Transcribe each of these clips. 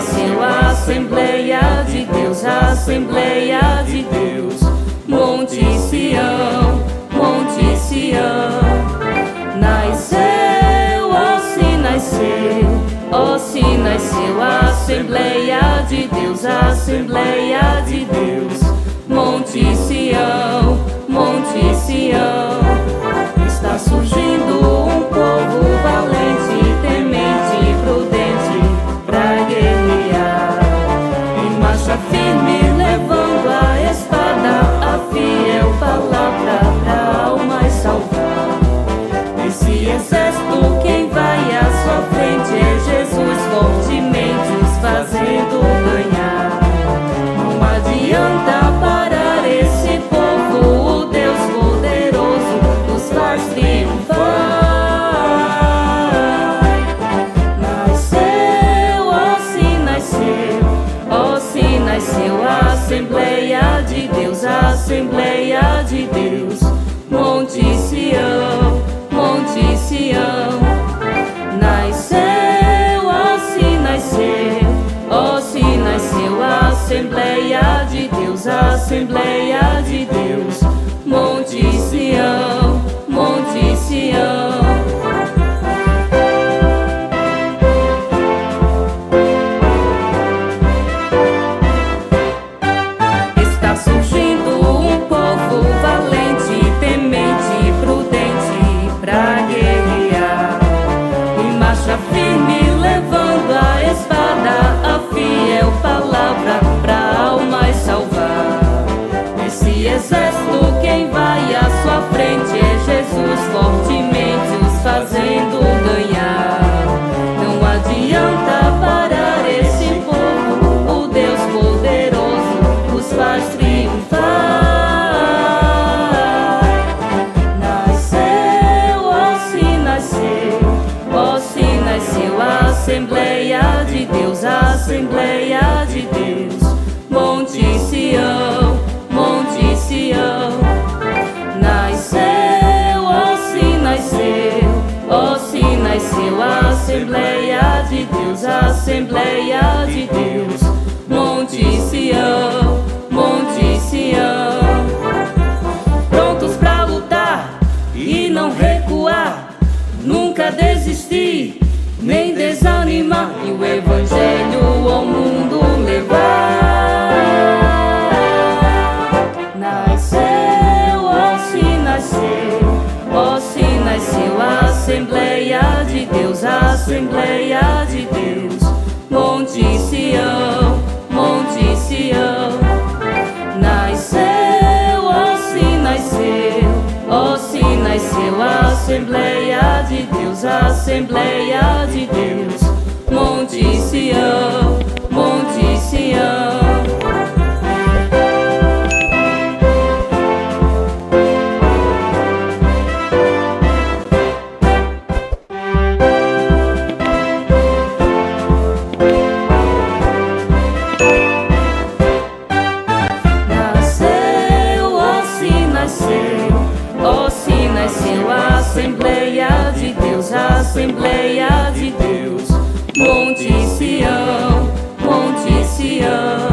nasceu a Assembleia de Deus, a Assembleia de Deus. Monte Sião, Monte Sião. Nasceu, ó se nasceu, ó se nasceu a Assembleia de Deus, a Assembleia de Deus. Monte Sião, Monte Sião. Está surgindo um povo valente, temente e prudente pra guerrear. Em marcha firme, levando a espada, a fiel palavra pra almas salvar. Esse exército, quem vai à sua frente é Jesus, fortemente os fazendo ganhar. Não adianta parar esse povo, o Deus poderoso nos faz triunfar. Nasceu, ó se nasceu, ó se nasceu a Assembleia de Deus, a Assembleia de Deus. Monte Sião, Monte Sião. Nasceu, ó se nasceu, ó se nasceu a Assembleia de Deus, a Assembleia de Deus. Monte Sião, Monte Sião. Está surgindo um povo valente, temente e prudente pra guerrear. Em marcha firme, levando a espada, a fiel palavra pra almas salvar. Esse exército, quem vai à sua frente é Jesus, fortemente os fazendo ganhar. Não adianta parar esse povo, o Deus poderoso os faz triunfar. Nasceu, ó se nasceu, ó se nasceu a Assembleia de Deus, a Assembleia de Deus. Monte Sião, Monte Sião. Nasceu, ó se nasceu, ó se nasceu a Assembleia de Deus, a Assembleia de Deus. Monte Sião, Monte Sião. Prontos pra lutar e não recuar, nunca desistir, nem desanimar, e o Evangelho ao mundo levar. Nasceu, ó se nasceu, ó se nasceu a Assembleia de Deus, a Assembleia de Deus. Monte Sião, Monte Sião. Nasceu, ó se nasceu, ó se nasceu a Assembleia de Deus, a Assembleia de Deus. Monte Sião, Monte Sião. Ó se nasceu a Assembleia de Deus, a Assembleia de Deus. Monte Sião, Monte Sião.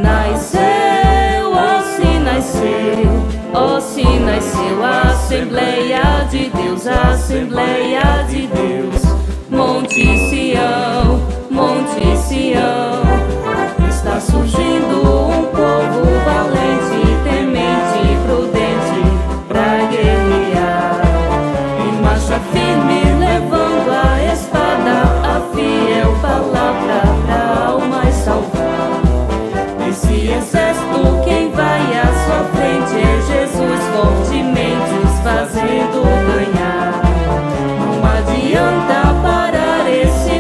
Nasceu, ó se nasceu, ó se nasceu a Assembleia de Deus, a Assembleia de Deus. Monte Sião, Monte Sião. Está surgindo um povo valente, temente e prudente pra guerrear. Em marcha firme, levando a espada, a fiel palavra pra almas salvar. Esse exército, quem vai à sua frente é Jesus, fortemente os fazendo ganhar. Não adianta parar esse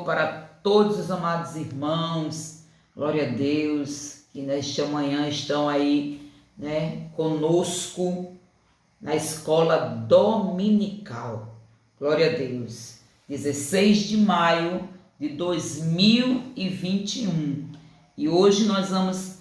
Senhor, para todos os amados irmãos, glória a Deus, que nesta manhã estão aí, conosco na escola dominical. Glória a Deus. 16 de maio de 2021. E hoje nós vamos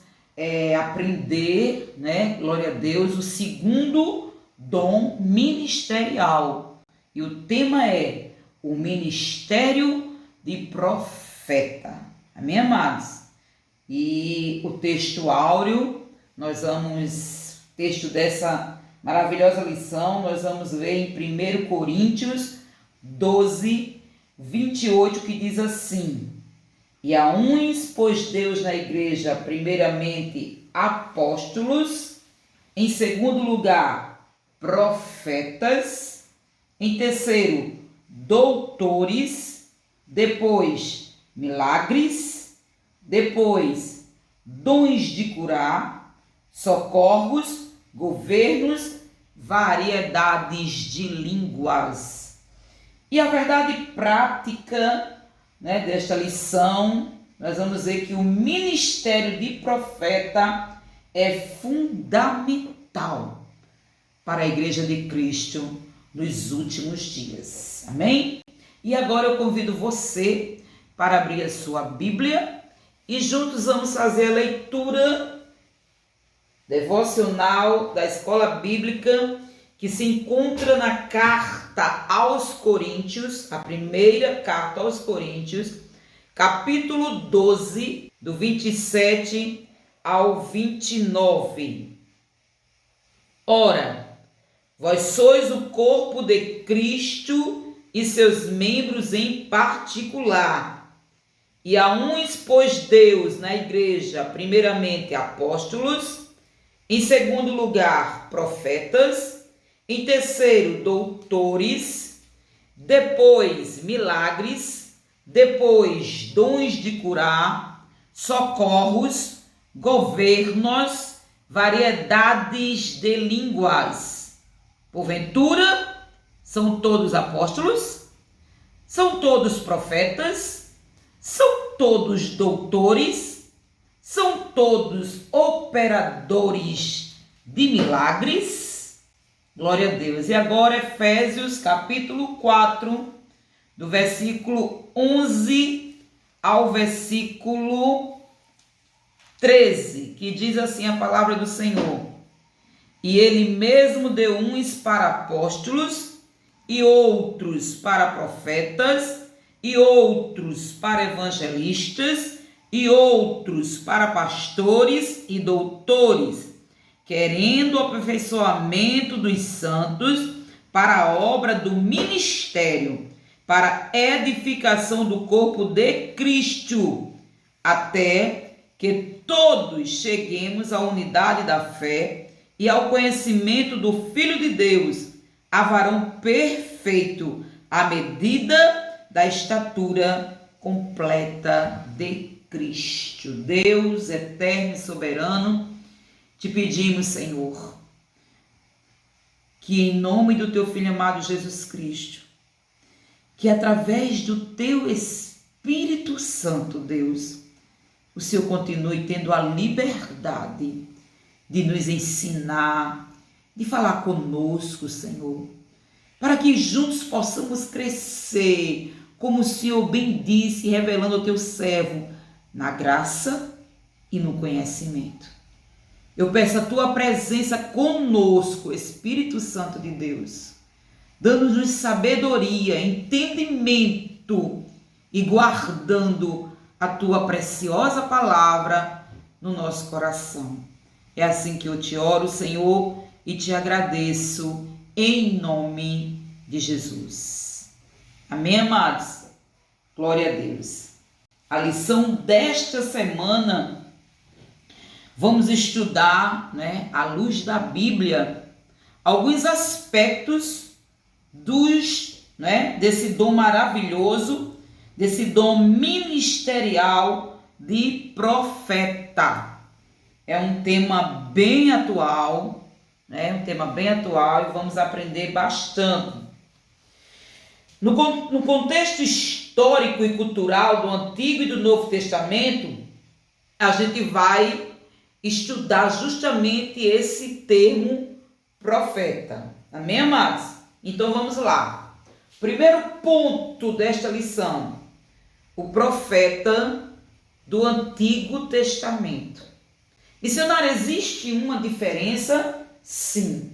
aprender, glória a Deus, o segundo dom ministerial. E o tema é o ministério de profeta. Amém, amados? E o texto áureo, texto dessa maravilhosa lição, nós vamos ver em 1 Coríntios 12, 28, que diz assim: E a uns pôs Deus na igreja, primeiramente apóstolos, em segundo lugar profetas, em terceiro doutores, depois milagres, depois dons de curar, socorros, governos, variedades de línguas. E a verdade prática, desta lição, nós vamos ver que o ministério de profeta é fundamental para a Igreja de Cristo nos últimos dias. Amém? E agora eu convido você para abrir a sua Bíblia e juntos vamos fazer a leitura devocional da Escola Bíblica, que se encontra na carta aos Coríntios, a primeira carta aos Coríntios, capítulo 12, do 27 ao 29. Ora, vós sois o corpo de Cristo e seus membros em particular. E a uns pôs Deus na igreja, primeiramente apóstolos, em segundo lugar profetas, em terceiro doutores, depois milagres, depois dons de curar, socorros, governos, variedades de línguas. Porventura, são todos apóstolos? São todos profetas? São todos doutores? São todos operadores de milagres? Glória a Deus. E agora Efésios capítulo 4, do versículo 11 ao versículo 13, que diz assim a palavra do Senhor: E ele mesmo deu uns para apóstolos, e outros para profetas, e outros para evangelistas, e outros para pastores e doutores, querendo o aperfeiçoamento dos santos para a obra do ministério, para a edificação do corpo de Cristo, até que todos cheguemos à unidade da fé e ao conhecimento do Filho de Deus, a varão perfeito, à medida da estatura completa de Cristo. Deus eterno e soberano, te pedimos, Senhor, que em nome do teu Filho amado Jesus Cristo, que através do teu Espírito Santo, Deus, o Senhor continue tendo a liberdade de nos ensinar, de falar conosco, Senhor, para que juntos possamos crescer, como o Senhor bem disse, revelando ao teu servo, na graça e no conhecimento. Eu peço a tua presença conosco, Espírito Santo de Deus, dando-nos sabedoria, entendimento e guardando a tua preciosa palavra no nosso coração. É assim que eu te oro, Senhor, e te agradeço em nome de Jesus. Amém, amados? Glória a Deus. A lição desta semana, vamos estudar, à luz da Bíblia, alguns aspectos desse dom maravilhoso, desse dom ministerial de profeta. É um tema bem atual, e vamos aprender bastante. No contexto histórico e cultural do Antigo e do Novo Testamento, a gente vai estudar justamente esse termo profeta. Amém, amados? Então vamos lá. Primeiro ponto desta lição: o profeta do Antigo Testamento. Missionário, existe uma diferença? Sim.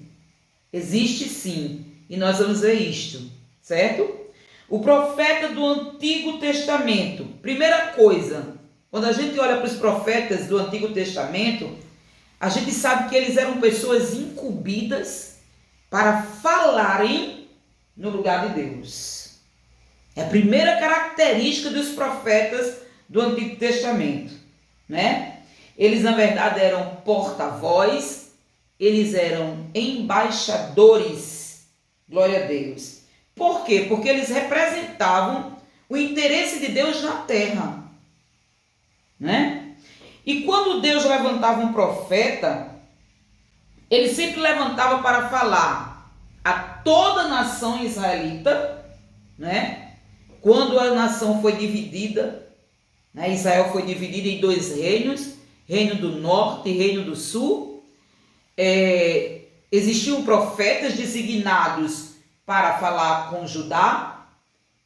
Existe sim. E nós vamos ver isto, certo? O profeta do Antigo Testamento. Primeira coisa, quando a gente olha para os profetas do Antigo Testamento, a gente sabe que eles eram pessoas incumbidas para falarem no lugar de Deus. É a primeira característica dos profetas do Antigo Testamento, né? Eles, na verdade, eram porta-voz, eles eram embaixadores, glória a Deus. Por quê? Porque eles representavam o interesse de Deus na terra, né? E quando Deus levantava um profeta, ele sempre levantava para falar a toda a nação israelita, né? Quando a nação foi dividida, né? Israel foi dividida em 2 reinos, reino do norte e reino do sul. Existiam profetas designados para falar com Judá,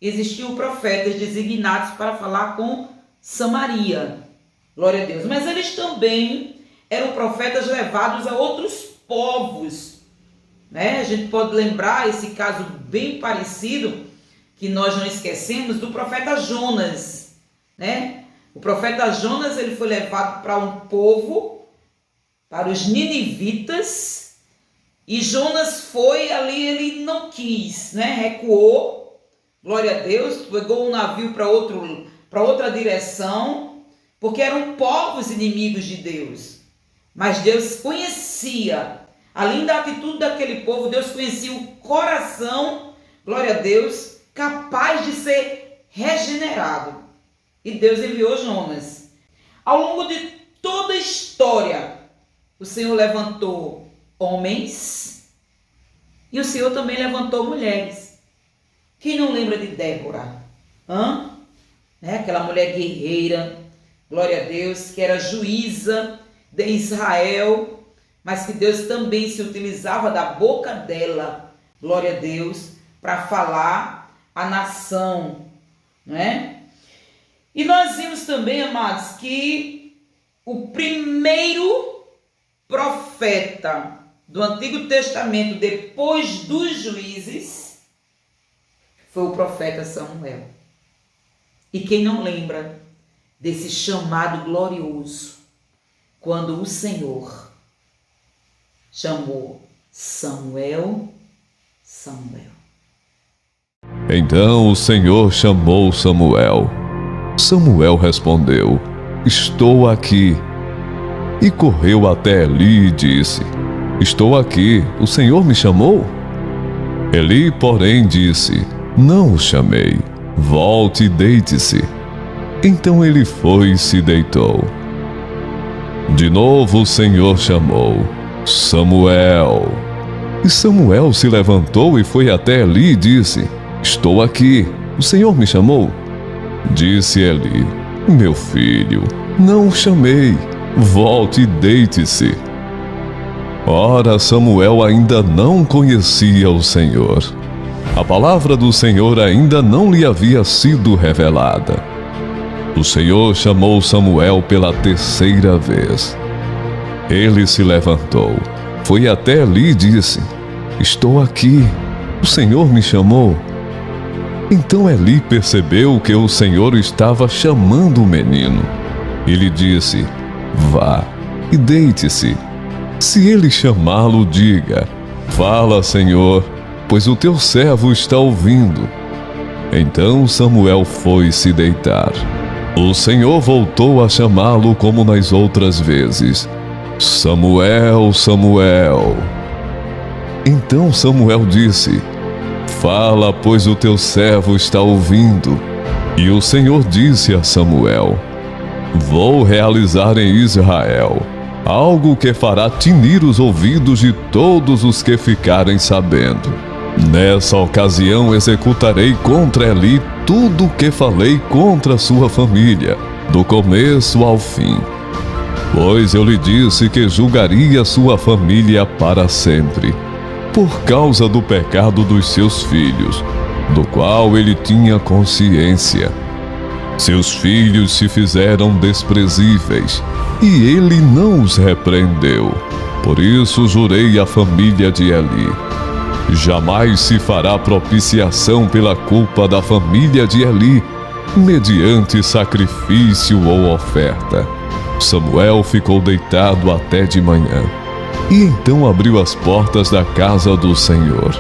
existiam profetas designados para falar com Samaria, glória a Deus. Mas eles também eram profetas levados a outros povos, né? A gente pode lembrar esse caso bem parecido, que nós não esquecemos, do profeta Jonas, né? O profeta Jonas, ele foi levado para um povo, para os ninivitas, e Jonas foi ali, ele não quis, né? Recuou, glória a Deus, pegou um navio para outra direção, porque eram povos inimigos de Deus. Mas Deus conhecia, além da atitude daquele povo, Deus conhecia o coração, glória a Deus, capaz de ser regenerado. E Deus enviou Jonas. Ao longo de toda a história, o Senhor levantou homens e o Senhor também levantou mulheres. Quem não lembra de Débora? Né? Aquela mulher guerreira, glória a Deus, que era juíza de Israel, mas que Deus também se utilizava da boca dela, glória a Deus, para falar à nação, não é? E nós vimos também, amados, que o primeiro profeta do Antigo Testamento, depois dos juízes, foi o profeta Samuel. E quem não lembra desse chamado glorioso, quando o Senhor chamou Samuel, Samuel. Então o Senhor chamou Samuel. Samuel respondeu: estou aqui. E correu até Eli e disse: estou aqui, o Senhor me chamou? Eli, porém, disse: não o chamei, volte e deite-se. Então ele foi e se deitou. De novo o Senhor chamou: Samuel. E Samuel se levantou e foi até Eli e disse: estou aqui, o Senhor me chamou? Disse Eli: meu filho, não o chamei, volte e deite-se. Ora, Samuel ainda não conhecia o Senhor. A palavra do Senhor ainda não lhe havia sido revelada. O Senhor chamou Samuel pela 3ª vez. Ele se levantou, foi até Eli e disse: estou aqui, o Senhor me chamou? Então Eli percebeu que o Senhor estava chamando o menino. Ele disse: vá e deite-se. Se ele chamá-lo, diga: fala, Senhor, pois o teu servo está ouvindo. Então Samuel foi se deitar. O Senhor voltou a chamá-lo como nas outras vezes: Samuel, Samuel. Então Samuel disse: fala, pois o teu servo está ouvindo. E o Senhor disse a Samuel: vou realizar em Israel algo que fará tinir os ouvidos de todos os que ficarem sabendo. Nessa ocasião executarei contra Eli tudo o que falei contra sua família, do começo ao fim. Pois eu lhe disse que julgaria sua família para sempre, por causa do pecado dos seus filhos, do qual ele tinha consciência. Seus filhos se fizeram desprezíveis, e ele não os repreendeu. Por isso jurei à família de Eli: jamais se fará propiciação pela culpa da família de Eli, mediante sacrifício ou oferta. Samuel ficou deitado até de manhã, e então abriu as portas da casa do Senhor.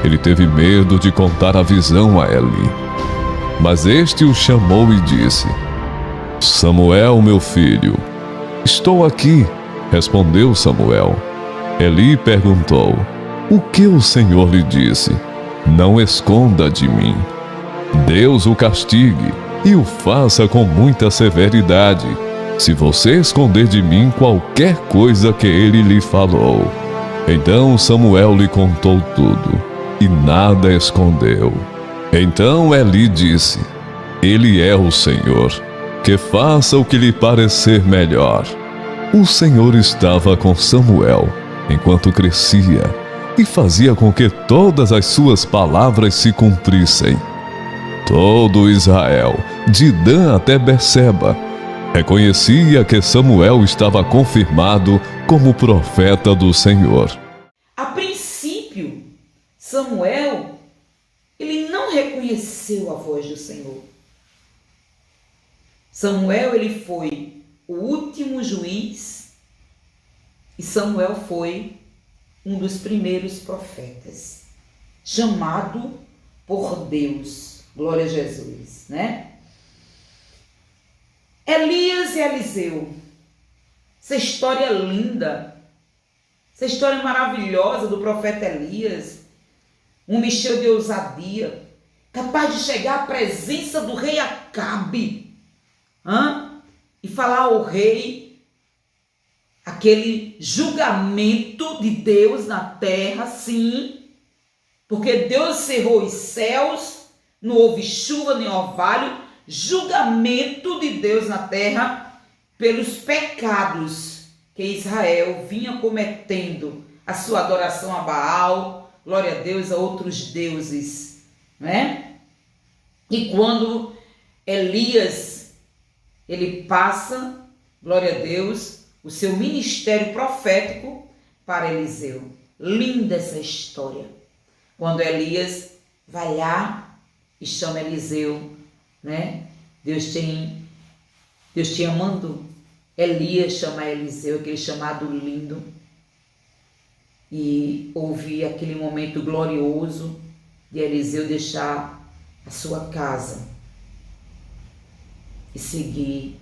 Ele teve medo de contar a visão a Eli. Mas este o chamou e disse: Samuel, meu filho. Estou aqui, respondeu Samuel. Eli perguntou: o que o Senhor lhe disse? Não esconda de mim. Deus o castigue e o faça com muita severidade, se você esconder de mim qualquer coisa que ele lhe falou. Então Samuel lhe contou tudo, e nada escondeu. Então Eli disse: ele é o Senhor, que faça o que lhe parecer melhor. O Senhor estava com Samuel enquanto crescia, e fazia com que todas as suas palavras se cumprissem. Todo Israel, de Dan até Berseba, reconhecia que Samuel estava confirmado como profeta do Senhor. A princípio, Samuel, ele não reconheceu a voz do Senhor. Samuel, ele foi o último juiz, e Samuel foi um dos primeiros profetas, chamado por Deus. Glória a Jesus, né? Elias e Eliseu. Essa história linda, essa história maravilhosa do profeta Elias, um homem cheio de ousadia, capaz de chegar à presença do rei Acabe, e falar ao rei aquele julgamento de Deus na terra, sim, porque Deus cerrou os céus, não houve chuva nem orvalho, julgamento de Deus na terra pelos pecados que Israel vinha cometendo, a sua adoração a Baal, glória a Deus, a outros deuses, né? E quando Elias, ele passa, glória a Deus, o seu ministério profético para Eliseu. Linda essa história. Quando Elias vai lá e chama Eliseu, né? Deus tinha mandado Elias chamar Eliseu, aquele chamado lindo, e houve aquele momento glorioso de Eliseu deixar a sua casa e seguir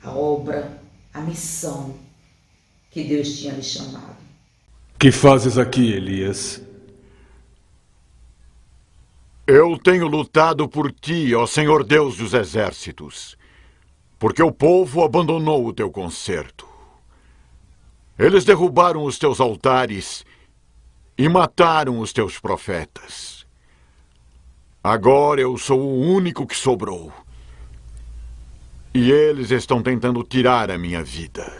a obra, a missão que Deus tinha lhe chamado. Que fazes aqui, Elias? Eu tenho lutado por ti, ó Senhor Deus dos exércitos, porque o povo abandonou o teu concerto. Eles derrubaram os teus altares e mataram os teus profetas. Agora eu sou o único que sobrou, e eles estão tentando tirar a minha vida.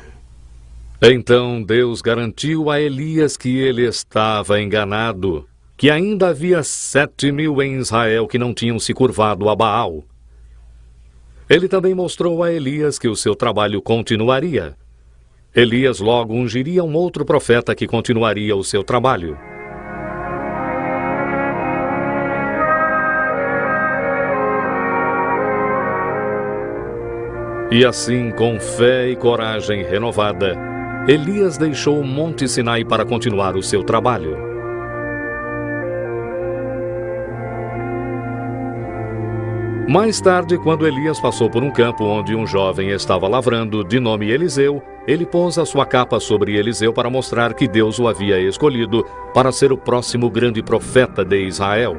Então Deus garantiu a Elias que ele estava enganado, que ainda havia 7.000 em Israel que não tinham se curvado a Baal. Ele também mostrou a Elias que o seu trabalho continuaria. Elias logo ungiria um outro profeta que continuaria o seu trabalho. E assim, com fé e coragem renovada, Elias deixou o Monte Sinai para continuar o seu trabalho. Mais tarde, quando Elias passou por um campo onde um jovem estava lavrando, de nome Eliseu, ele pôs a sua capa sobre Eliseu para mostrar que Deus o havia escolhido para ser o próximo grande profeta de Israel.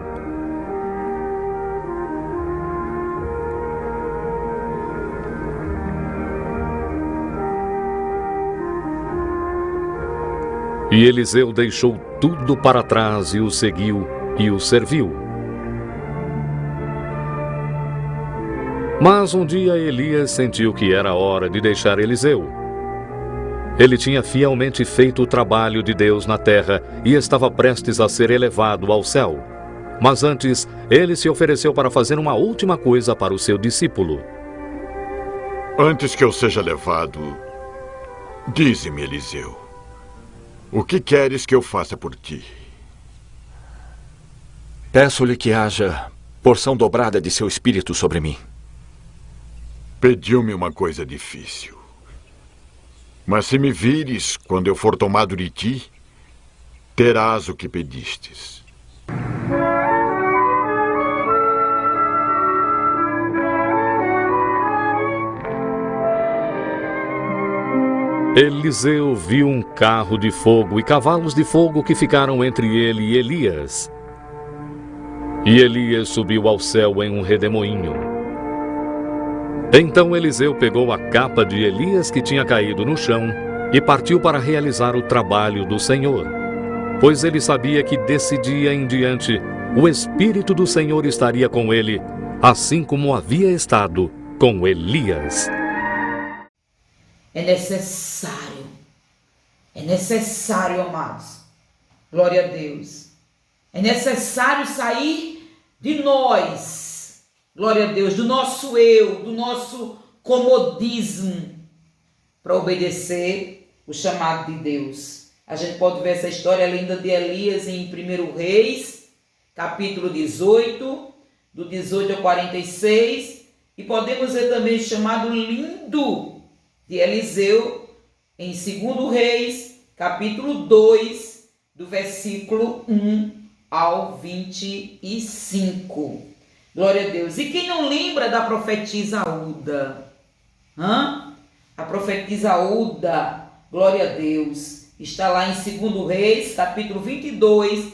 E Eliseu deixou tudo para trás e o seguiu e o serviu. Mas um dia Elias sentiu que era hora de deixar Eliseu. Ele tinha fielmente feito o trabalho de Deus na terra e estava prestes a ser elevado ao céu. Mas antes, ele se ofereceu para fazer uma última coisa para o seu discípulo. Antes que eu seja levado, dize-me, Eliseu, o que queres que eu faça por ti? Peço-lhe que haja porção dobrada de seu espírito sobre mim. Pediu-me uma coisa difícil. Mas se me vires quando eu for tomado de ti, terás o que pedistes. Eliseu viu um carro de fogo e cavalos de fogo que ficaram entre ele e Elias. E Elias subiu ao céu em um redemoinho. Então Eliseu pegou a capa de Elias que tinha caído no chão e partiu para realizar o trabalho do Senhor, pois ele sabia que desse dia em diante o Espírito do Senhor estaria com ele, assim como havia estado com Elias. É necessário, amados, glória a Deus, é necessário sair de nós, glória a Deus, do nosso eu, do nosso comodismo, para obedecer o chamado de Deus. A gente pode ver essa história linda de Elias em 1 Reis, capítulo 18, do 18 ao 46, e podemos ver também o chamado lindo de Eliseu em 2 Reis, capítulo 2, do versículo 1 ao 25. Glória a Deus. E quem não lembra da profetisa Uda? A profetisa Uda, glória a Deus, está lá em 2 Reis, capítulo 22,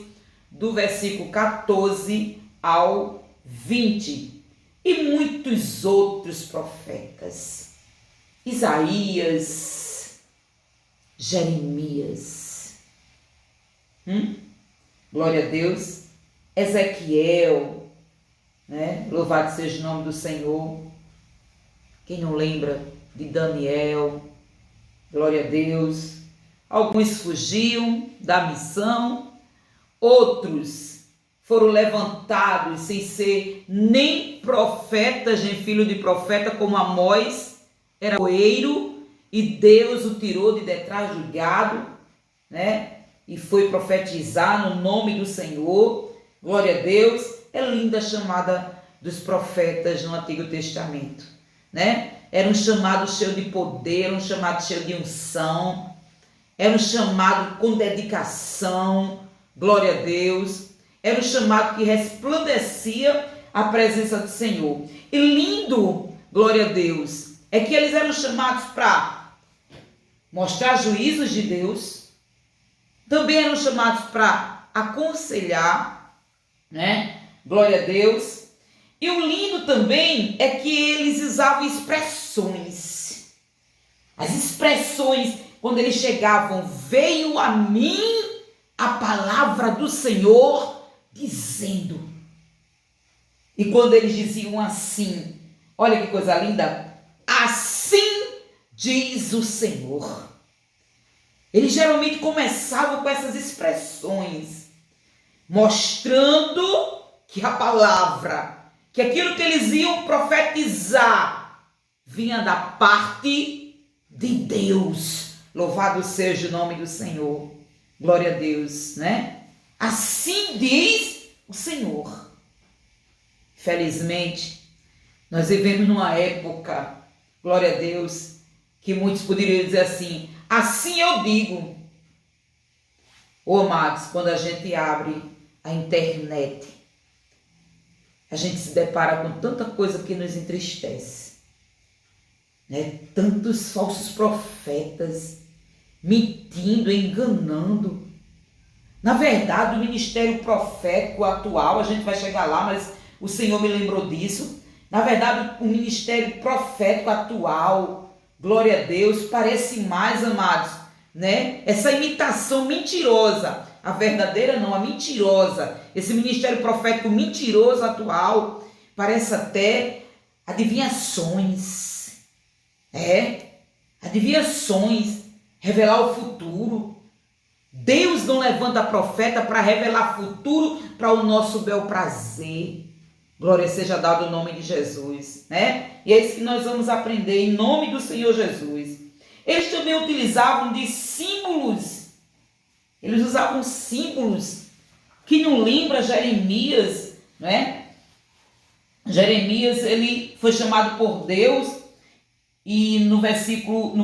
do versículo 14 ao 20. E muitos outros profetas. Isaías, Jeremias, glória a Deus, Ezequiel, né? Louvado seja o nome do Senhor. Quem não lembra de Daniel, glória a Deus. Alguns fugiam da missão, outros foram levantados sem ser nem profetas, nem filho de profeta, como Amós, era coeiro, e Deus o tirou de detrás do gado, né? E foi profetizar no nome do Senhor. Glória a Deus. É linda a chamada dos profetas no Antigo Testamento, né? Era um chamado cheio de poder, era um chamado cheio de unção, era um chamado com dedicação, glória a Deus. Era um chamado que resplandecia a presença do Senhor. E lindo, glória a Deus, é que eles eram chamados para mostrar juízos de Deus, também eram chamados para aconselhar, né? Glória a Deus. E o lindo também é que eles usavam expressões. As expressões, quando eles chegavam, veio a mim a palavra do Senhor dizendo. E quando eles diziam assim, olha que coisa linda, assim diz o Senhor. Eles geralmente começavam com essas expressões, mostrando que a palavra, que aquilo que eles iam profetizar, vinha da parte de Deus. Louvado seja o nome do Senhor. Glória a Deus, né? Assim diz o Senhor. Felizmente, nós vivemos numa época, glória a Deus, que muitos poderiam dizer assim, assim eu digo. Ô amados, quando a gente abre a internet, a gente se depara com tanta coisa que nos entristece, né? Tantos falsos profetas mentindo, enganando. Na verdade, o ministério profético atual, a gente vai chegar lá, mas o Senhor me lembrou disso. Na verdade, o ministério profético atual, glória a Deus, parece mais, amados, né? Essa imitação mentirosa, a verdadeira não, a mentirosa, esse ministério profético mentiroso atual, parece até adivinhações, adivinhações, revelar o futuro. Deus não levanta profeta para revelar futuro para o nosso bel prazer. Glória seja dada o nome de Jesus, né? E é isso que nós vamos aprender em nome do Senhor Jesus. Eles também utilizavam de símbolos. Eles usavam símbolos que não lembra Jeremias, né? Jeremias, ele foi chamado por Deus e no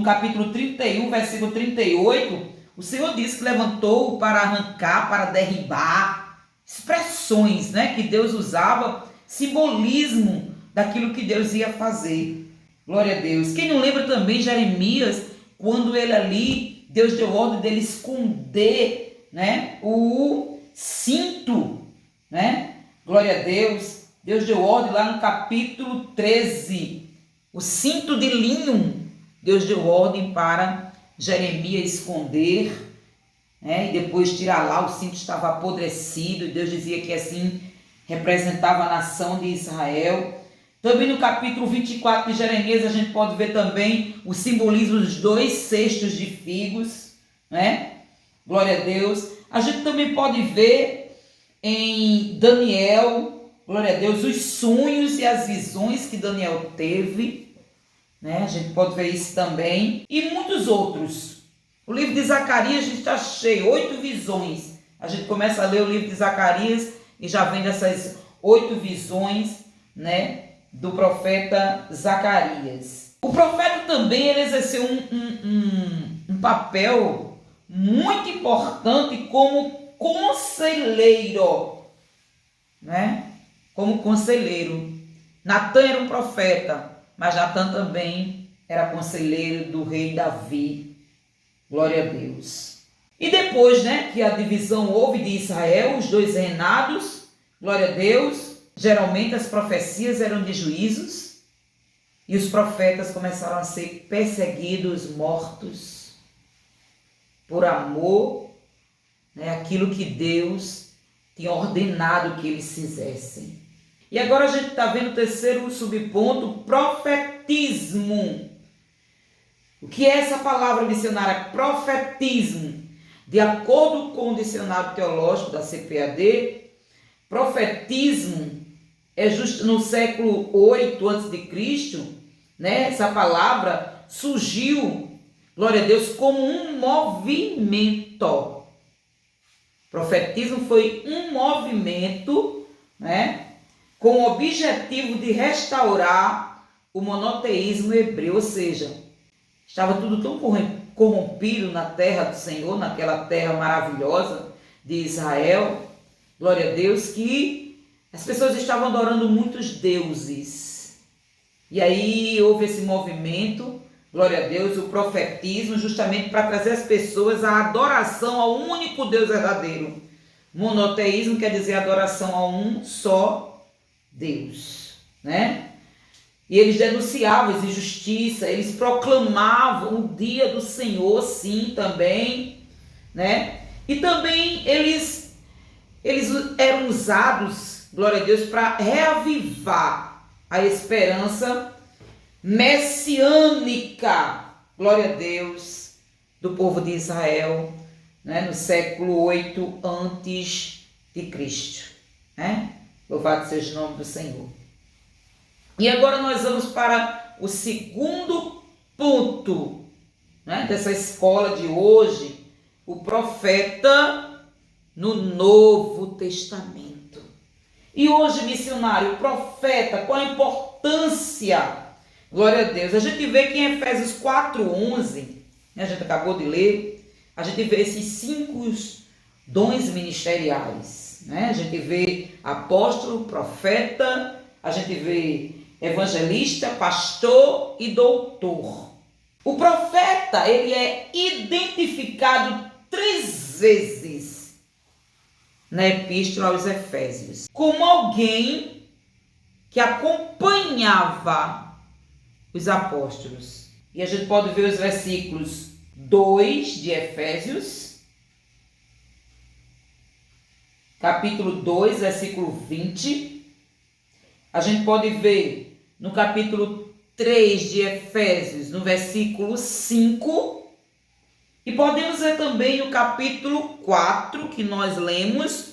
capítulo 31, versículo 38, o Senhor disse que levantou para arrancar, para derribar, expressões, né, que Deus usava, simbolismo daquilo que Deus ia fazer. Glória a Deus. Quem não lembra também Jeremias, quando ele ali, Deus deu ordem dele esconder, né, o cinto, né? Glória a Deus. Deus deu ordem lá no capítulo 13, o cinto de linho, Deus deu ordem para Jeremias esconder, né? E depois tirar lá, o cinto estava apodrecido, Deus dizia que assim representava a nação de Israel. Também no capítulo 24 de Jeremias a gente pode ver também o simbolismo dos 2 cestos de figos, né? Glória a Deus. A gente também pode ver em Daniel, glória a Deus, os sonhos e as visões que Daniel teve, né? A gente pode ver isso também. E muitos outros. O livro de Zacarias está cheio, 8 visões. A gente começa a ler o livro de Zacarias e já vem dessas 8 visões, né, do profeta Zacarias. O profeta também ele exerceu um papel muito importante como conselheiro, né? Como conselheiro. Natan era um profeta, mas Natan também era conselheiro do rei Davi. Glória a Deus. E depois, né, que a divisão houve de Israel, os 2 reinados, glória a Deus, geralmente as profecias eram de juízos e os profetas começaram a ser perseguidos, mortos, por amor, né, aquilo que Deus tinha ordenado que eles fizessem. E agora a gente está vendo o terceiro subponto, profetismo. O que é essa palavra dicionária? Profetismo. De acordo com o dicionário teológico da CPAD, profetismo é justo no século 8 a.C., né? Essa palavra surgiu, glória a Deus, como um movimento. Profetismo foi um movimento, né, com o objetivo de restaurar o monoteísmo hebreu, ou seja, estava tudo tão corrompido na terra do Senhor, naquela terra maravilhosa de Israel, glória a Deus, que as pessoas estavam adorando muitos deuses. E aí houve esse movimento, glória a Deus, o profetismo, justamente para trazer as pessoas à adoração ao único Deus verdadeiro. Monoteísmo quer dizer adoração a um só Deus, né? E eles denunciavam as injustiças, eles proclamavam o dia do Senhor, sim, também, né? E também eles eram usados, glória a Deus, para reavivar a esperança messiânica, glória a Deus, do povo de Israel, né? No século 8 antes de Cristo, né? Louvado seja o nome do Senhor. E agora nós vamos para o segundo ponto, né, dessa escola de hoje, o profeta no Novo Testamento. E hoje, missionário, o profeta, qual a importância? Glória a Deus. A gente vê que em Efésios 4:11, né, a gente acabou de ler, a gente vê esses 5 dons ministeriais, né? A gente vê apóstolo, profeta, a gente vê evangelista, pastor e doutor. O profeta, ele é identificado 3 vezes na epístola aos Efésios como alguém que acompanhava os apóstolos. E a gente pode ver os versículos 2 de Efésios, capítulo 2, versículo 20. A gente pode ver no capítulo 3 de Efésios, no versículo 5. E podemos ver também no capítulo 4, que nós lemos,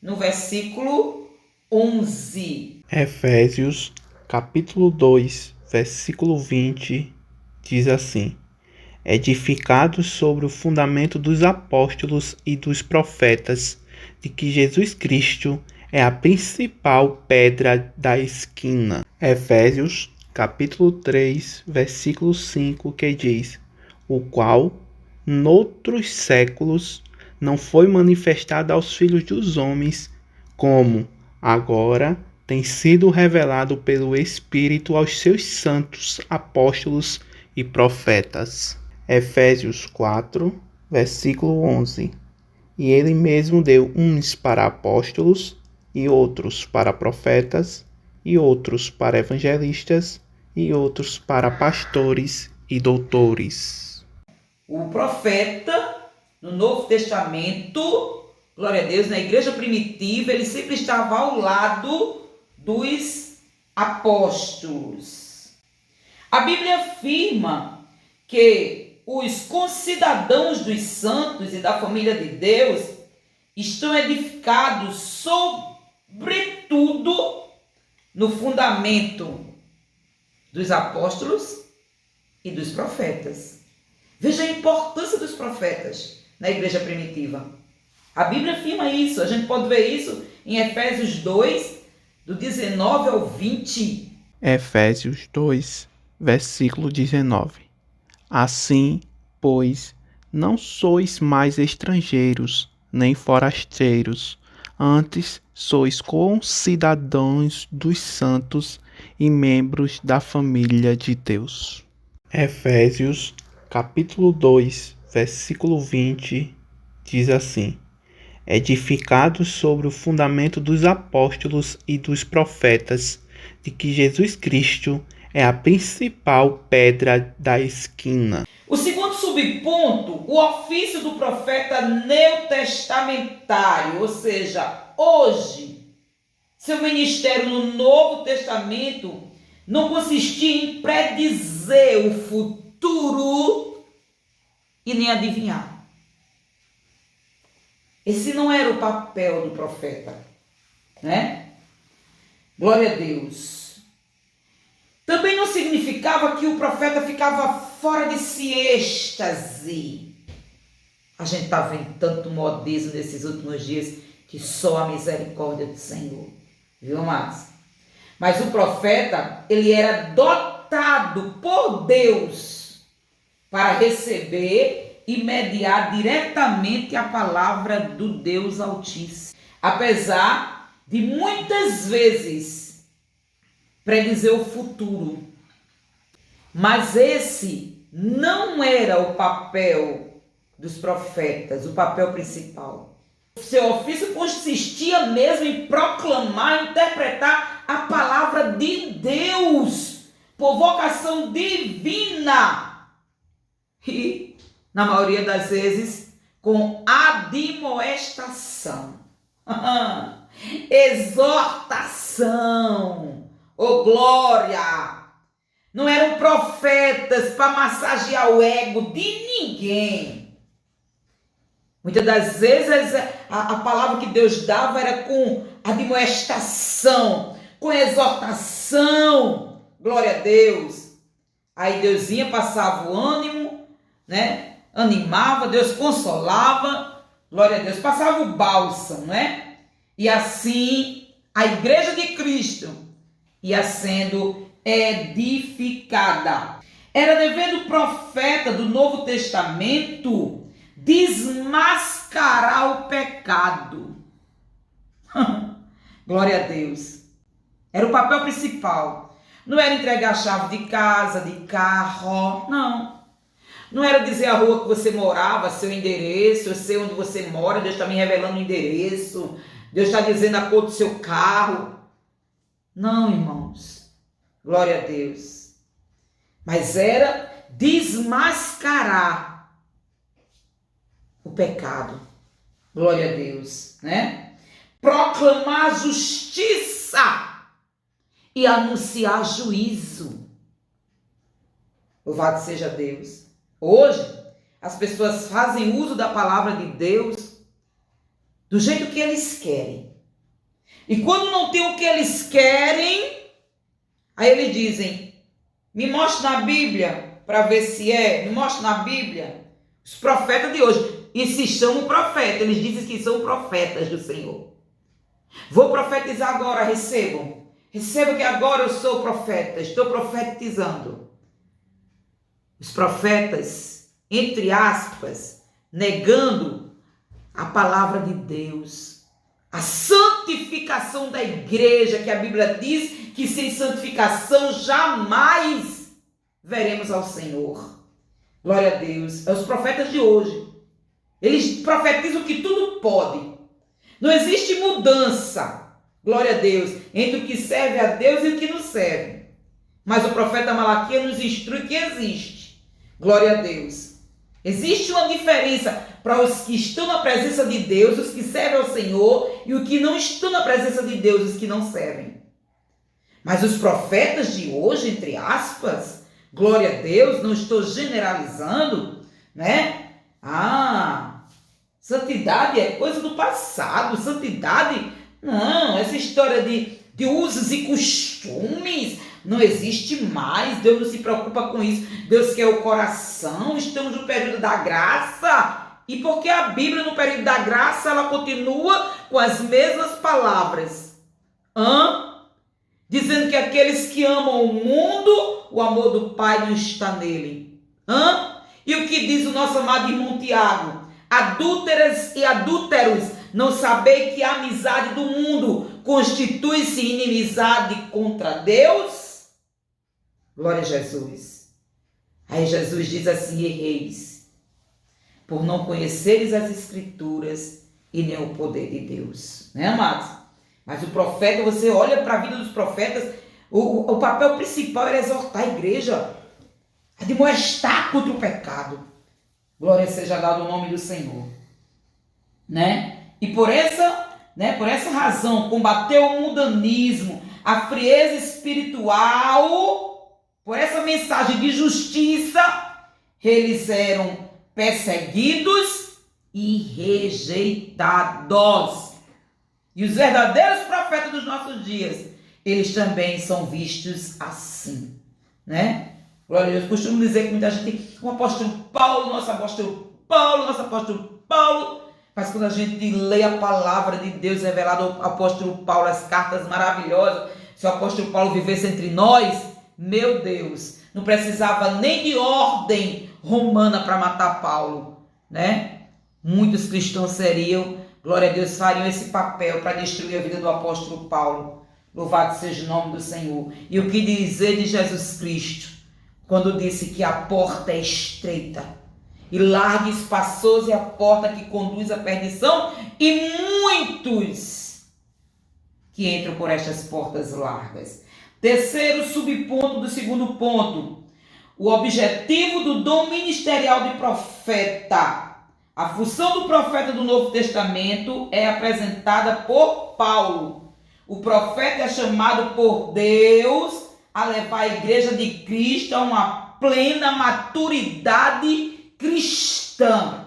no versículo 11. Efésios, capítulo 2, versículo 20, diz assim: edificados sobre o fundamento dos apóstolos e dos profetas, de que Jesus Cristo é a principal pedra da esquina. Efésios, capítulo 3, versículo 5, que diz: o qual, noutros séculos, não foi manifestado aos filhos dos homens, como agora tem sido revelado pelo Espírito aos seus santos apóstolos e profetas. Efésios 4, versículo 11. E ele mesmo deu uns para apóstolos, e outros para profetas, e outros para evangelistas, e outros para pastores e doutores. O profeta, no Novo Testamento, glória a Deus, na igreja primitiva, ele sempre estava ao lado dos apóstolos. A Bíblia afirma que os concidadãos dos santos e da família de Deus estão edificados sobretudo no fundamento dos apóstolos e dos profetas. Veja a importância dos profetas na igreja primitiva. A Bíblia afirma isso, a gente pode ver isso em Efésios 2, do 19 ao 20. Efésios 2, versículo 19. Assim, pois, não sois mais estrangeiros, nem forasteiros, antes sois concidadãos dos santos e membros da família de Deus. Efésios, capítulo 2, versículo 20, diz assim: edificados sobre o fundamento dos apóstolos e dos profetas, de que Jesus Cristo é a principal pedra da esquina. O segundo subponto, o ofício do profeta neotestamentário, ou seja, hoje, seu ministério no Novo Testamento não consistia em predizer o futuro e nem adivinhar. Esse não era o papel do profeta, né? Glória a Deus. Também não significava que o profeta ficava fora de si, êxtase. A gente está vendo tanto modismo nesses últimos dias que só a misericórdia do Senhor. Viu, amados? Mas o profeta, ele era dotado por Deus para receber e mediar diretamente a palavra do Deus Altíssimo. Apesar de muitas vezes predizer o futuro. Mas esse não era o papel dos profetas, o papel principal. Seu ofício consistia mesmo em proclamar, interpretar a palavra de Deus, por vocação divina. E, na maioria das vezes, com admoestação, exortação. Oh, glória! Não eram profetas para massagear o ego de ninguém. Muitas das vezes a palavra que Deus dava era com admoestação, com exortação. Glória a Deus. Aí Deusinha passava o ânimo, né? Animava, Deus consolava. Glória a Deus. Passava o bálsamo, né? E assim a igreja de Cristo ia sendo edificada. Era dever do profeta do Novo Testamento desmascarar o pecado. Glória a Deus. Era o papel principal. Não era entregar a chave de casa, de carro, não. Não era dizer a rua que você morava, seu endereço, eu sei onde você mora, Deus está me revelando o endereço, Deus está dizendo a cor do seu carro. Não, irmãos. Glória a Deus. Mas era desmascarar o pecado. Glória a Deus, né? Proclamar justiça e anunciar juízo. Louvado seja Deus. Hoje, as pessoas fazem uso da palavra de Deus do jeito que eles querem. E quando não tem o que eles querem, aí eles dizem, me mostre na Bíblia para ver se é, me mostre na Bíblia. Os profetas de hoje, e se chamam profetas, eles dizem que são profetas do Senhor. Vou profetizar agora, recebam. Recebam que agora eu sou profeta, estou profetizando. Os profetas, entre aspas, negando a palavra de Deus, a santificação da igreja, que a Bíblia diz que sem santificação jamais veremos ao Senhor. Glória a Deus. É os profetas de hoje. Eles profetizam que tudo pode. Não existe mudança, glória a Deus, entre o que serve a Deus e o que não serve. Mas o profeta Malaquias nos instrui que existe. Glória a Deus. Existe uma diferença para os que estão na presença de Deus, os que servem ao Senhor, e os que não estão na presença de Deus, os que não servem. Mas os profetas de hoje, entre aspas, glória a Deus, não estou generalizando, né? Santidade é coisa do passado. Santidade, não, essa história de usos e costumes não existe mais. Deus não se preocupa com isso. Deus quer o coração. Estamos no período da graça. E porque a Bíblia, no período da graça, ela continua com as mesmas palavras. Dizendo que aqueles que amam o mundo, o amor do Pai não está nele. E o que diz o nosso amado irmão Tiago? Adúlteras e adúlteros, não sabei que a amizade do mundo constitui-se inimizade contra Deus? Glória a Jesus. Aí Jesus diz assim, erreis, por não conheceres as Escrituras e nem o poder de Deus. Né, amados? Mas o profeta, você olha para a vida dos profetas, o papel principal era exortar a igreja, a demoestar contra o pecado. Glória seja dado o nome do Senhor. Né? E por essa razão, combater o mundanismo, a frieza espiritual, por essa mensagem de justiça, eles eram perseguidos e rejeitados. E os verdadeiros profetas dos nossos dias, eles também são vistos assim, né? Glória a Deus. Costumo dizer que muita gente, o apóstolo Paulo, nosso apóstolo Paulo, mas quando a gente lê a palavra de Deus revelada ao apóstolo Paulo, as cartas maravilhosas, se o apóstolo Paulo vivesse entre nós, meu Deus, não precisava nem de ordem romana para matar Paulo, né? Muitos cristãos seriam, glória a Deus, fariam esse papel para destruir a vida do apóstolo Paulo. Louvado seja o nome do Senhor. E o que dizer de Jesus Cristo, quando disse que a porta é estreita e larga e espaçosa é a porta que conduz à perdição, e muitos que entram por estas portas largas. Terceiro subponto do segundo ponto, o objetivo do dom ministerial de profeta. A função do profeta do Novo Testamento é apresentada por Paulo. O profeta é chamado por Deus a levar a igreja de Cristo a uma plena maturidade cristã,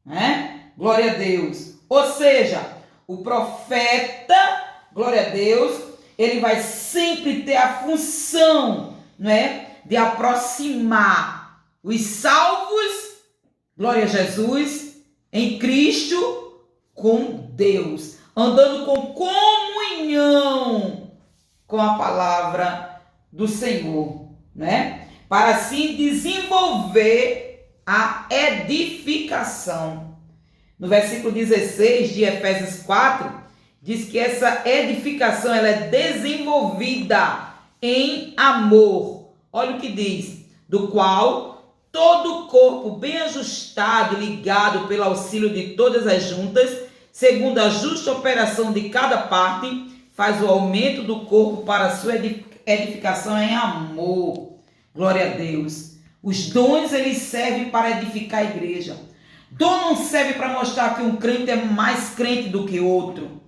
né? Glória a Deus. Ou seja, o profeta, glória a Deus, ele vai sempre ter a função, né, de aproximar os salvos, glória a Jesus, em Cristo, com Deus, andando com comunhão com a palavra do Senhor, né? Para assim desenvolver a edificação. No versículo 16 de Efésios 4, diz que essa edificação ela é desenvolvida em amor. Olha o que diz, do qual todo o corpo bem ajustado e ligado pelo auxílio de todas as juntas, segundo a justa operação de cada parte, faz o aumento do corpo para a sua edificação em amor. Glória a Deus. Os dons, eles servem para edificar a igreja. Dom não serve para mostrar que um crente é mais crente do que outro.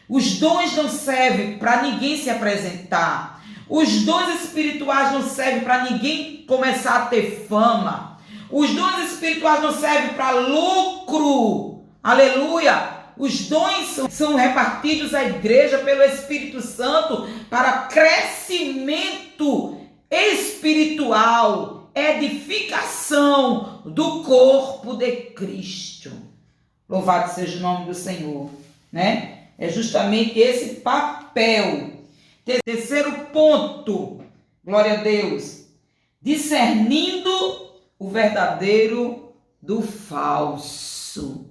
Os dons não servem para ninguém se apresentar. Os dons espirituais não servem para ninguém começar a ter fama. Os dons espirituais não servem para lucro. Aleluia! Os dons são repartidos à igreja pelo Espírito Santo para crescimento espiritual, edificação do corpo de Cristo. Louvado seja o nome do Senhor, né? É justamente esse papel. Terceiro ponto, glória a Deus, discernindo o verdadeiro do falso.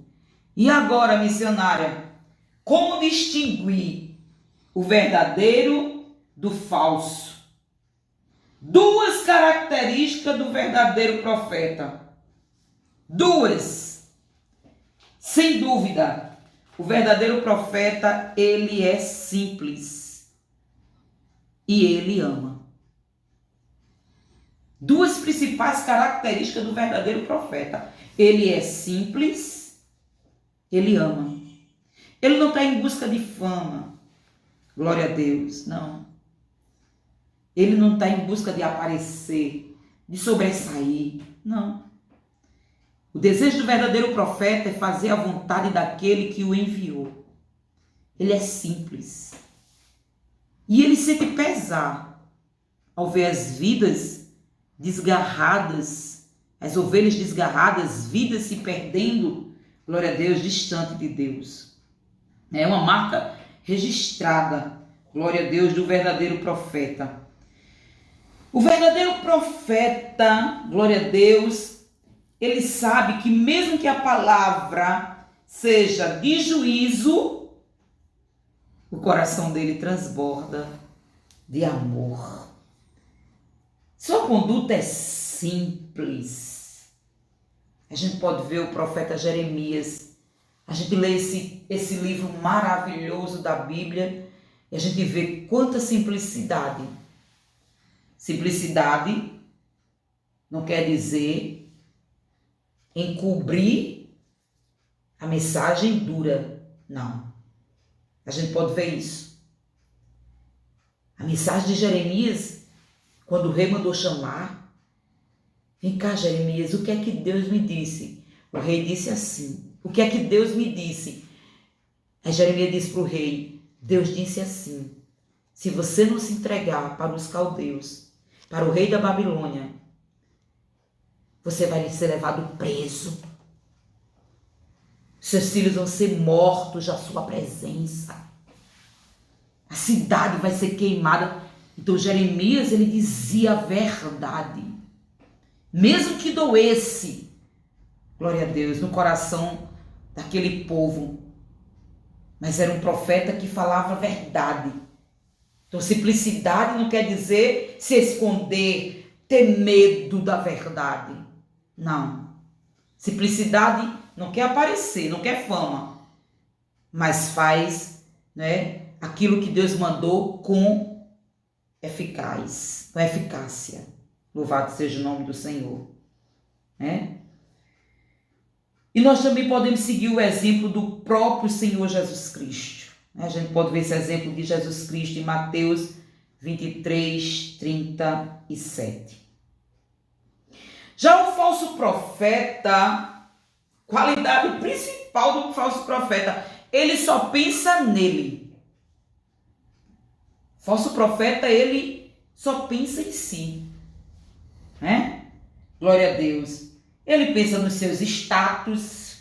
E agora, missionária, como distinguir o verdadeiro do falso? Duas características do verdadeiro profeta. Duas. Sem dúvida, o verdadeiro profeta, ele é simples e ele ama. Duas principais características do verdadeiro profeta. Ele é simples, ele ama. Ele não está em busca de fama. Glória a Deus, não. Ele não está em busca de aparecer, de sobressair, não. O desejo do verdadeiro profeta é fazer a vontade daquele que o enviou. Ele é simples. E ele sente pesar ao ver as vidas desgarradas, as ovelhas desgarradas, vidas se perdendo, glória a Deus, distante de Deus. É uma marca registrada, glória a Deus, do verdadeiro profeta. O verdadeiro profeta, glória a Deus, ele sabe que mesmo que a palavra seja de juízo, o coração dele transborda de amor. Sua conduta é simples. A gente pode ver o profeta Jeremias. A gente lê esse livro maravilhoso da Bíblia e a gente vê quanta simplicidade. Simplicidade não quer dizer encobrir a mensagem dura. Não. A gente pode ver isso. A mensagem de Jeremias, quando o rei mandou chamar, vem cá, Jeremias, o que é que Deus me disse? O rei disse assim, o que é que Deus me disse? Aí Jeremias disse para o rei, Deus disse assim, se você não se entregar para os caldeus, para o rei da Babilônia, você vai ser levado preso. Seus filhos vão ser mortos na sua presença. A cidade vai ser queimada. Então Jeremias, ele dizia a verdade. Mesmo que doesse, glória a Deus, no coração daquele povo. Mas era um profeta que falava a verdade. Então simplicidade não quer dizer se esconder, ter medo da verdade. Não. Simplicidade não quer aparecer, não quer fama. Mas faz, né, aquilo que Deus mandou com eficácia. Louvado seja o nome do Senhor. Né? E nós também podemos seguir o exemplo do próprio Senhor Jesus Cristo. A gente pode ver esse exemplo de Jesus Cristo em Mateus 23, 37. Já o falso profeta, qualidade principal do falso profeta, ele só pensa nele. Falso profeta, ele só pensa em si. Né? Glória a Deus. Ele pensa nos seus status.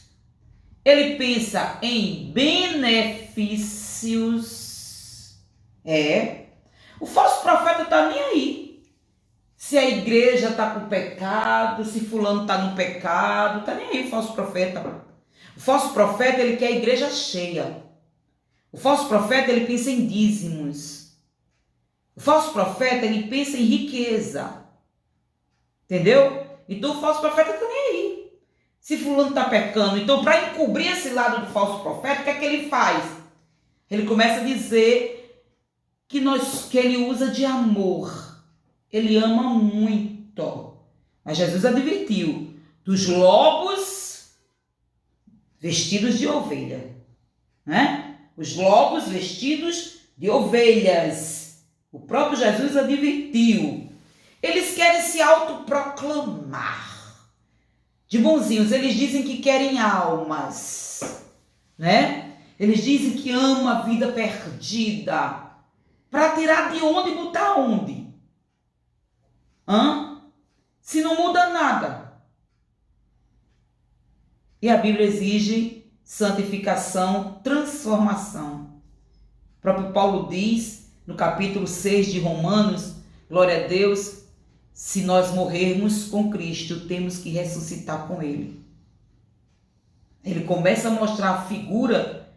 Ele pensa em benefícios. O falso profeta está nem aí. Se a igreja está com pecado, se fulano está no pecado, está nem aí o falso profeta. O falso profeta, ele quer a igreja cheia. O falso profeta, ele pensa em dízimos. O falso profeta, ele pensa em riqueza. Entendeu? Então o falso profeta está nem aí. Se fulano está pecando, então para encobrir esse lado do falso profeta, o que é que ele faz? Ele começa a dizer que ele usa de amor. Ele ama muito. Mas Jesus advertiu, dos lobos vestidos de ovelha, né? Os lobos vestidos de ovelhas. O próprio Jesus advertiu. Eles querem se autoproclamar de bonzinhos. Eles dizem que querem almas, né? Eles dizem que amam a vida perdida. Para tirar de onde e botar onde? Se não muda nada. E a Bíblia exige santificação, transformação. O próprio Paulo diz, no capítulo 6 de Romanos, glória a Deus, se nós morrermos com Cristo, temos que ressuscitar com Ele. Ele começa a mostrar a figura,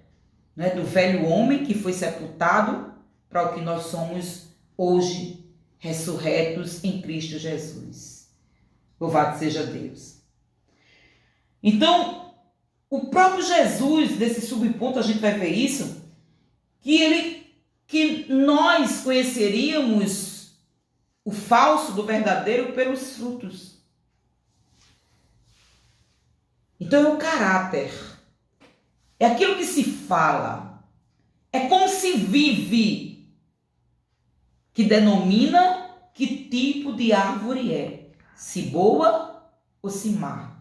né, do velho homem que foi sepultado para o que nós somos hoje, ressurretos em Cristo Jesus. Louvado seja Deus. Então, o próprio Jesus, nesse subponto a gente vai ver isso, que nós conheceríamos o falso do verdadeiro pelos frutos. Então é o caráter, é aquilo que se fala, é como se vive, que denomina que tipo de árvore é, se boa ou se má,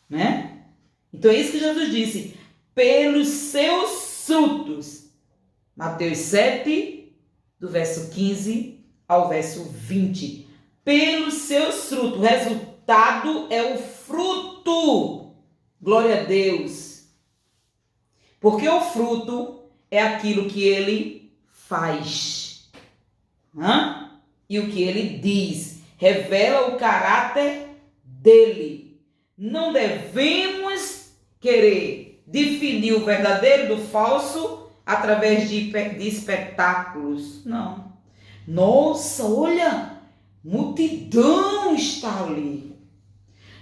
né? Então é isso que Jesus disse, pelos seus frutos. Mateus 7, do verso 15 ao verso 20. Pelos seus frutos. O resultado é o fruto. Glória a Deus. Porque o fruto é aquilo que ele faz. E o que ele diz. Revela o caráter dele. Não devemos querer definir o verdadeiro do falso através de espetáculos. Não. Nossa, olha, multidão está ali.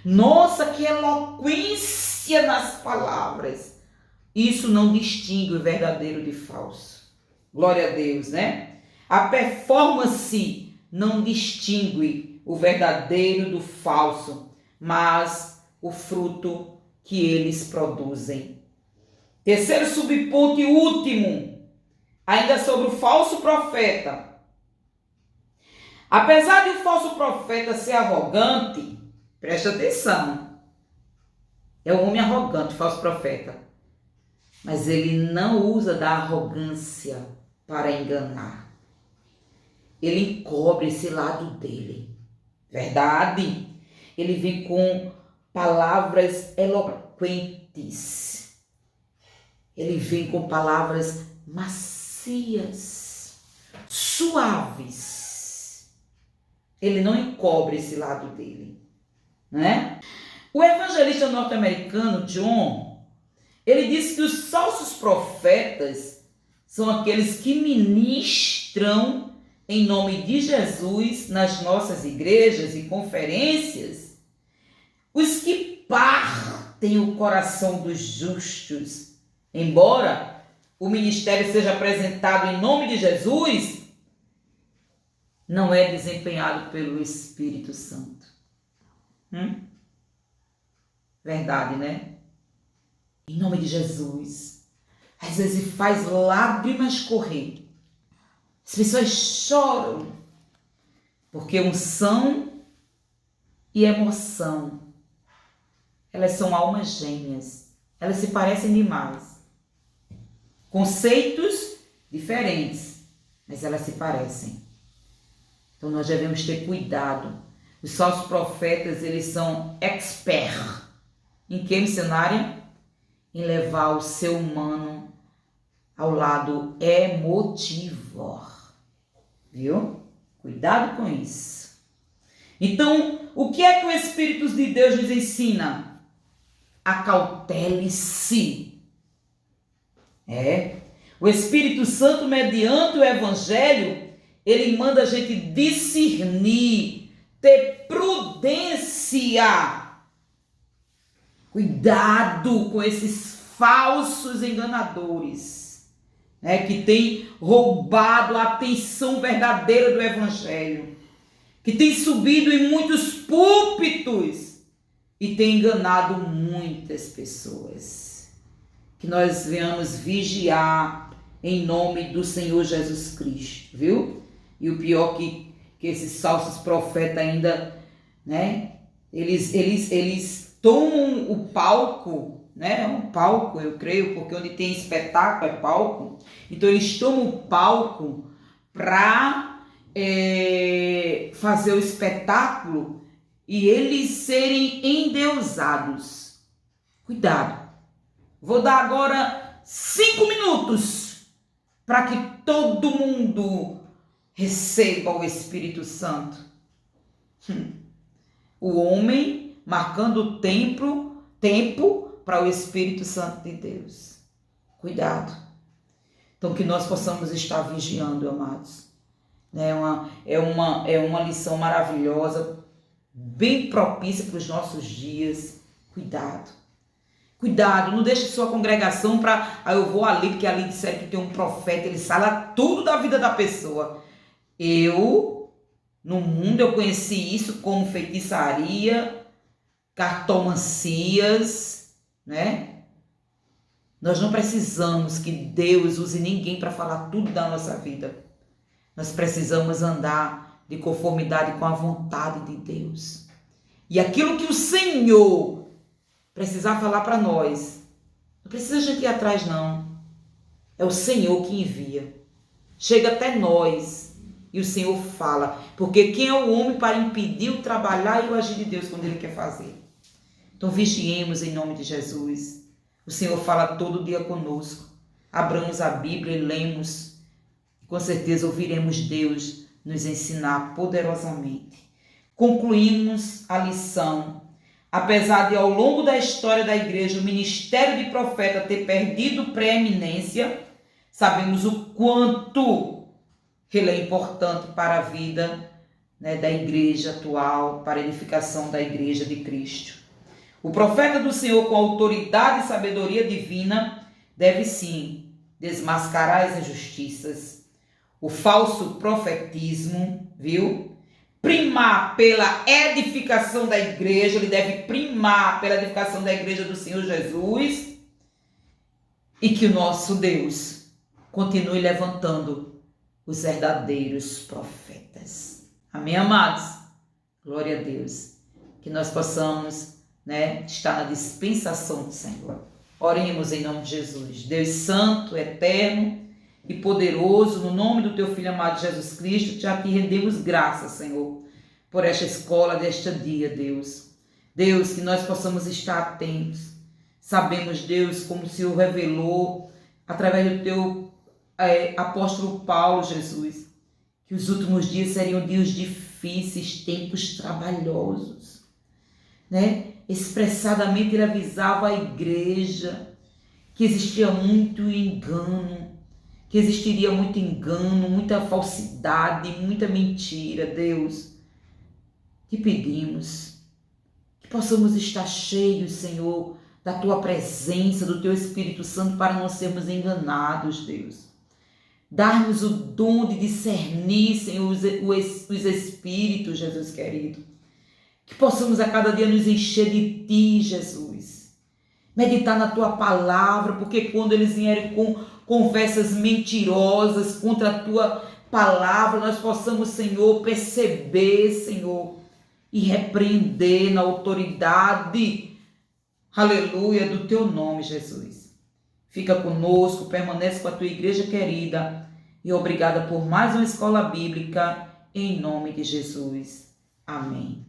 Nossa, que eloquência nas palavras. Isso não distingue o verdadeiro de falso. Glória a Deus, né? A performance não distingue o verdadeiro do falso, mas o fruto que eles produzem. Terceiro subponto e último, ainda sobre o falso profeta. Apesar de o falso profeta ser arrogante, presta atenção, é um homem arrogante, falso profeta, mas ele não usa da arrogância para enganar. Ele encobre esse lado dele. Verdade? Ele vem com palavras eloquentes. Ele vem com palavras macias, suaves. Ele não encobre esse lado dele, né? O evangelista norte-americano John, ele disse que os falsos profetas são aqueles que ministram em nome de Jesus nas nossas igrejas e conferências, os que partem o coração dos justos. Embora o ministério seja apresentado em nome de Jesus, não é desempenhado pelo Espírito Santo. Verdade, né? Em nome de Jesus. Às vezes faz lágrimas correr. As pessoas choram. Porque unção e emoção, elas são almas gêmeas. Elas se parecem demais. Conceitos diferentes, mas elas se parecem. Então nós devemos ter cuidado. Os falsos profetas, eles são experts. Em que, missionária? Em levar o ser humano ao lado emotivo. Viu? Cuidado com isso. Então, o que é que o Espírito de Deus nos ensina? Acautele-se. O Espírito Santo, mediante o Evangelho, ele manda a gente discernir, ter prudência. Cuidado com esses falsos enganadores, né, que têm roubado a atenção verdadeira do Evangelho, que têm subido em muitos púlpitos e têm enganado muitas pessoas. que nós venhamos vigiar em nome do Senhor Jesus Cristo, viu? E o pior que esses falsos profetas ainda, né? Eles tomam o palco, né? Um palco, eu creio, porque onde tem espetáculo é palco. Então eles tomam o palco para fazer o espetáculo e eles serem endeusados. Cuidado. Vou dar agora 5 minutos para que todo mundo receba o Espírito Santo. O homem marcando o tempo para o Espírito Santo de Deus. Cuidado. Então que nós possamos estar vigiando, amados. É uma lição maravilhosa, bem propícia para os nossos dias. Cuidado. Cuidado, não deixe sua congregação para... eu vou ali, porque ali disseram que tem um profeta, ele sabe tudo da vida da pessoa. No mundo, eu conheci isso como feitiçaria, cartomancias, né? Nós não precisamos que Deus use ninguém para falar tudo da nossa vida. Nós precisamos andar de conformidade com a vontade de Deus. E aquilo que o Senhor precisar falar para nós, não precisa a gente ir atrás, não. É o Senhor que envia. Chega até nós e o Senhor fala. Porque quem é o homem para impedir o trabalhar e o agir de Deus quando Ele quer fazer? Então vigiemos em nome de Jesus. O Senhor fala todo dia conosco. Abramos a Bíblia e lemos. Com certeza ouviremos Deus nos ensinar poderosamente. Concluímos a lição. Apesar de, ao longo da história da igreja, o ministério de profeta ter perdido preeminência, sabemos o quanto ele é importante para a vida, né, da igreja atual, para a edificação da igreja de Cristo. O profeta do Senhor, com autoridade e sabedoria divina, deve sim desmascarar as injustiças, o falso profetismo, viu? Primar pela edificação da igreja, ele deve primar pela edificação da igreja do Senhor Jesus, e que o nosso Deus continue levantando os verdadeiros profetas. Amém, amados? Glória a Deus. Que nós possamos, né, estar na dispensação do Senhor. Oremos em nome de Jesus. Deus santo, eterno e poderoso, no nome do teu Filho amado Jesus Cristo, já te rendemos graças, Senhor, por esta escola deste dia, Deus. Deus, que nós possamos estar atentos. Sabemos, Deus, como o Senhor revelou, através do teu apóstolo Paulo, Jesus, que os últimos dias seriam dias difíceis, tempos trabalhosos, né? Expressadamente ele avisava a igreja que existia muito engano, que existiria muito engano, muita falsidade, muita mentira. Deus, te pedimos que possamos estar cheios, Senhor, da tua presença, do teu Espírito Santo, para não sermos enganados, Deus. Dar-nos o dom de discernir, Senhor, os Espíritos, Jesus querido. Que possamos a cada dia nos encher de ti, Jesus. Meditar na tua palavra, porque quando eles vierem com conversas mentirosas contra a tua palavra, nós possamos, Senhor, perceber, Senhor, e repreender na autoridade, aleluia, do teu nome, Jesus. Fica conosco, permanece com a tua igreja querida e obrigada por mais uma escola bíblica, em nome de Jesus. Amém.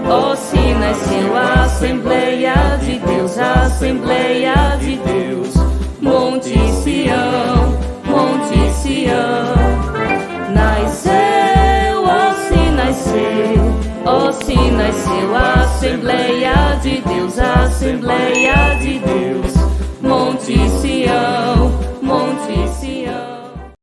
Oh, se nasceu a Assembleia de Deus, a Assembleia de Deus, Monte Sião, Monte Sião. Nasceu, oh, se nasceu a Assembleia de Deus, a Assembleia de Deus, Monte Sião, Monte Sião.